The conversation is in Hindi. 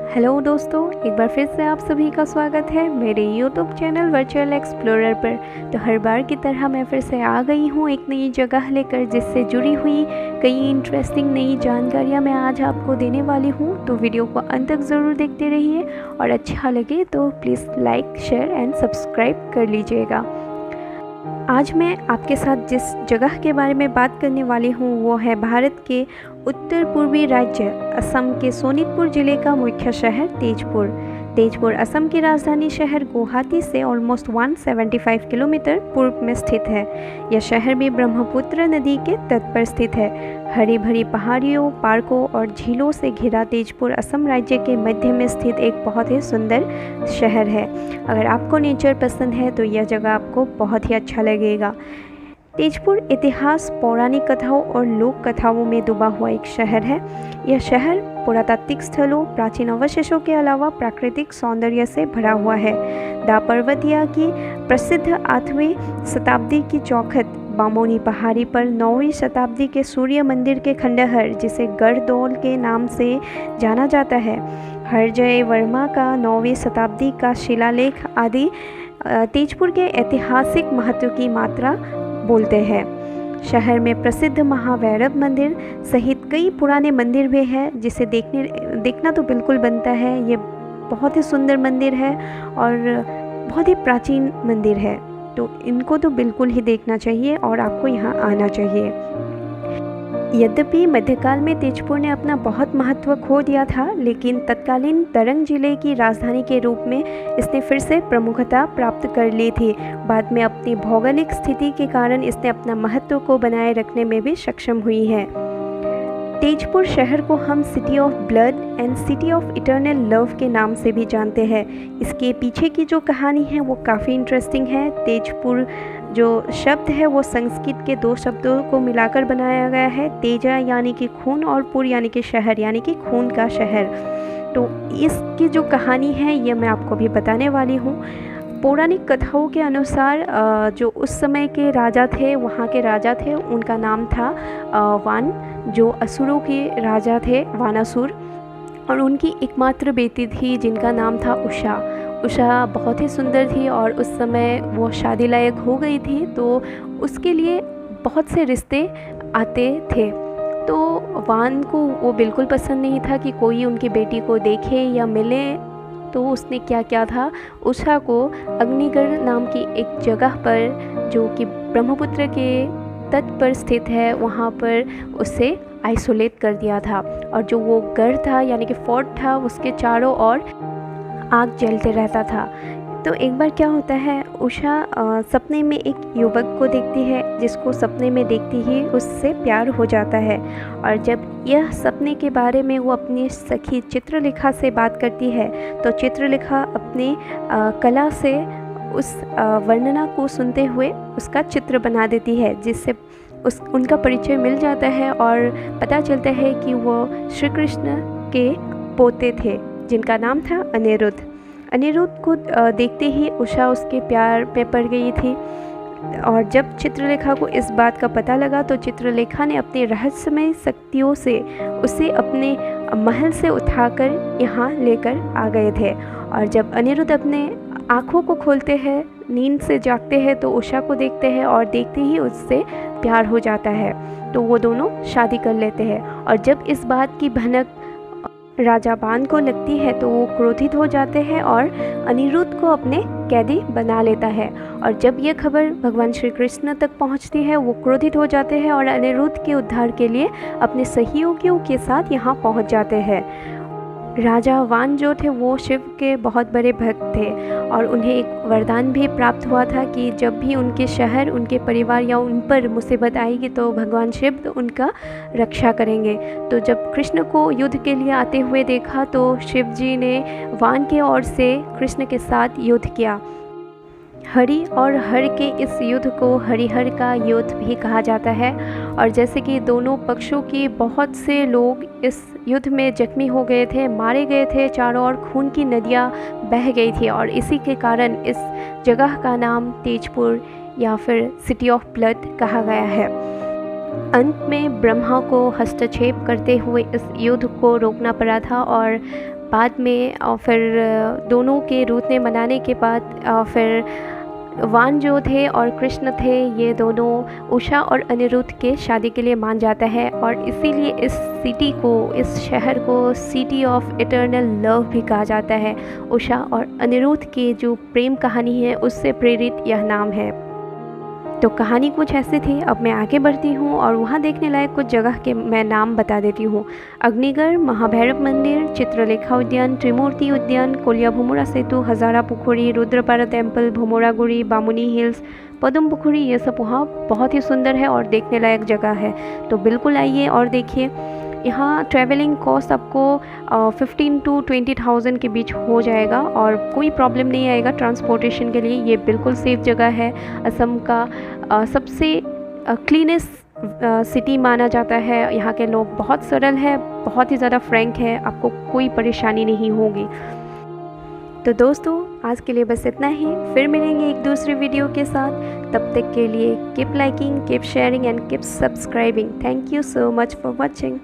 हेलो दोस्तों, एक बार फिर से आप सभी का स्वागत है मेरे यूट्यूब चैनल वर्चुअल एक्सप्लोरर पर। तो हर बार की तरह मैं फिर से आ गई हूँ एक नई जगह लेकर, जिससे जुड़ी हुई कई इंटरेस्टिंग नई जानकारियाँ मैं आज आपको देने वाली हूँ। तो वीडियो को अंत तक ज़रूर देखते रहिए और अच्छा लगे तो please like, share and subscribe कर लीजिएगा। आज मैं आपके साथ जिस जगह के बारे में बात करने वाली हूँ वो है भारत के उत्तर पूर्वी राज्य असम के सोनितपुर जिले का मुख्य शहर तेजपुर। तेजपुर असम की राजधानी शहर गुवाहाटी से ऑलमोस्ट 175 किलोमीटर पूर्व में स्थित है। यह शहर भी ब्रह्मपुत्र नदी के तट पर स्थित है। हरी भरी पहाड़ियों, पार्कों और झीलों से घिरा तेजपुर असम राज्य के मध्य में स्थित एक बहुत ही सुंदर शहर है। अगर आपको नेचर पसंद है तो यह जगह आपको बहुत ही अच्छा लगेगा। तेजपुर इतिहास, पौराणिक कथाओं और लोक कथाओं में डूबा हुआ एक शहर है। यह शहर पुरातात्विक स्थलों, प्राचीन अवशेषों के अलावा प्राकृतिक सौंदर्य से भरा हुआ है। दा पर्वतिया की प्रसिद्ध 8वीं शताब्दी की चौखट बामोनी पहाड़ी पर 9वीं शताब्दी के सूर्य मंदिर के खंडहर, जिसे गढ़दौल के नाम से जाना जाता है, हरजय वर्मा का 9वीं शताब्दी का शिलालेख आदि तेजपुर के ऐतिहासिक महत्व की मात्रा बोलते हैं। शहर में प्रसिद्ध महाभैरव मंदिर सहित कई पुराने मंदिर भी हैं, जिसे देखना तो बिल्कुल बनता है। ये बहुत ही सुंदर मंदिर है और बहुत ही प्राचीन मंदिर है, तो इनको तो बिल्कुल ही देखना चाहिए और आपको यहाँ आना चाहिए। यद्यपि मध्यकाल में तेजपुर ने अपना बहुत महत्व खो दिया था, लेकिन तत्कालीन तरंग जिले की राजधानी के रूप में इसने फिर से प्रमुखता प्राप्त कर ली थी। बाद में अपनी भौगोलिक स्थिति के कारण इसने अपना महत्व को बनाए रखने में भी सक्षम हुई है। तेजपुर शहर को हम city of blood and city of eternal love के नाम से भी जानते हैं। इसके पीछे की जो कहानी है वो काफ़ी इंटरेस्टिंग है। तेजपुर जो शब्द है वो संस्कृत के 2 शब्दों को मिलाकर बनाया गया है। तेजा यानी कि खून और पुर यानी कि शहर, यानी कि खून का शहर। तो इसकी जो कहानी है ये मैं आपको भी बताने वाली हूँ। पौराणिक कथाओं के अनुसार जो उस समय के राजा थे, वहाँ के राजा थे, उनका नाम था वान, जो असुरों के राजा थे, वानासुर। और उनकी एकमात्र बेटी थी जिनका नाम था उषा। उषा बहुत ही सुंदर थी और उस समय वो शादी लायक हो गई थी, तो उसके लिए बहुत से रिश्ते आते थे। तो वान को वो बिल्कुल पसंद नहीं था कि कोई उनकी बेटी को देखे या मिले। तो उसने क्या किया था, उषा को अग्निगढ़ नाम की एक जगह पर, जो कि ब्रह्मपुत्र के तट पर स्थित है, वहाँ पर उसे आइसोलेट कर दिया था। और जो वो गढ़ था यानी कि फोर्ट था, उसके चारों ओर आग जलते रहता था। तो एक बार क्या होता है, उषा सपने में एक युवक को देखती है, जिसको सपने में देखती ही उससे प्यार हो जाता है। और जब यह सपने के बारे में वो अपनी सखी चित्रलेखा से बात करती है, तो चित्रलेखा अपने कला से उस वर्णना को सुनते हुए उसका चित्र बना देती है, जिससे उनका परिचय मिल जाता है और पता चलता है कि वो श्री कृष्ण के पोते थे, जिनका नाम था अनिरुद्ध। अनिरुद्ध को देखते ही उषा उसके प्यार में पड़ गई थी। और जब चित्रलेखा को इस बात का पता लगा, तो चित्रलेखा ने अपने रहस्यमय शक्तियों से उसे अपने महल से उठाकर यहाँ लेकर आ गए थे। और जब अनिरुद्ध अपने आँखों को खोलते हैं, नींद से जागते हैं, तो उषा को देखते हैं और देखते ही उससे प्यार हो जाता है। तो वो दोनों शादी कर लेते हैं। और जब इस बात की भनक राजा बान को लगती है, तो वो क्रोधित हो जाते हैं और अनिरुद्ध को अपने कैदी बना लेता है। और जब ये खबर भगवान श्री कृष्ण तक पहुंचती है, वो क्रोधित हो जाते हैं और अनिरुद्ध के उद्धार के लिए अपने सहयोगियों के साथ यहाँ पहुंच जाते हैं। राजा वान जो थे वो शिव के बहुत बड़े भक्त थे और उन्हें एक वरदान भी प्राप्त हुआ था कि जब भी उनके शहर, उनके परिवार या उन पर मुसीबत आएगी, तो भगवान शिव उनका रक्षा करेंगे। तो जब कृष्ण को युद्ध के लिए आते हुए देखा, तो शिव जी ने वान के ओर से कृष्ण के साथ युद्ध किया। हरि और हर के इस युद्ध को हरिहर का युद्ध भी कहा जाता है। और जैसे कि दोनों पक्षों की बहुत से लोग इस युद्ध में जख्मी हो गए थे, मारे गए थे, चारों ओर खून की नदियाँ बह गई थी। और इसी के कारण इस जगह का नाम तेजपुर या फिर सिटी ऑफ ब्लड कहा गया है। अंत में ब्रह्मा को हस्तक्षेप करते हुए इस युद्ध को रोकना पड़ा था और बाद में फिर दोनों के रूठने मनाने के बाद फिर वान जो थे और कृष्ण थे, ये दोनों उषा और अनिरुद्ध के शादी के लिए मान जाता है। और इसीलिए इस सिटी को, इस शहर को सिटी ऑफ इटर्नल लव भी कहा जाता है। उषा और अनिरुद्ध की जो प्रेम कहानी है उससे प्रेरित यह नाम है। तो कहानी कुछ ऐसी थी। अब मैं आगे बढ़ती हूँ और वहाँ देखने लायक कुछ जगह के मैं नाम बता देती हूँ। अग्निगढ़, महाभैरव मंदिर, चित्रलेखा उद्यान, त्रिमूर्ति उद्यान, कोलिया भूमोरा सेतु, हजारा पुखुरी, रुद्रपारा टेम्पल, भूमोरा गुड़ी, बामुनी हिल्स, पदम पुखुरी, ये सब वहाँ बहुत ही सुंदर है और देखने लायक जगह है। तो बिल्कुल आइए और देखिए। यहाँ ट्रैवलिंग कॉस्ट आपको 15 to 20,000 के बीच हो जाएगा और कोई प्रॉब्लम नहीं आएगा ट्रांसपोर्टेशन के लिए। ये बिल्कुल सेफ़ जगह है। असम का सबसे क्लीनेस्ट सिटी माना जाता है। यहाँ के लोग बहुत सरल है, बहुत ही ज़्यादा फ्रैंक है, आपको कोई परेशानी नहीं होगी। तो दोस्तों आज के लिए बस इतना ही। फिर मिलेंगे एक दूसरे वीडियो के साथ। तब तक के लिए keep liking, keep sharing and keep subscribing. Thank you so much for watching.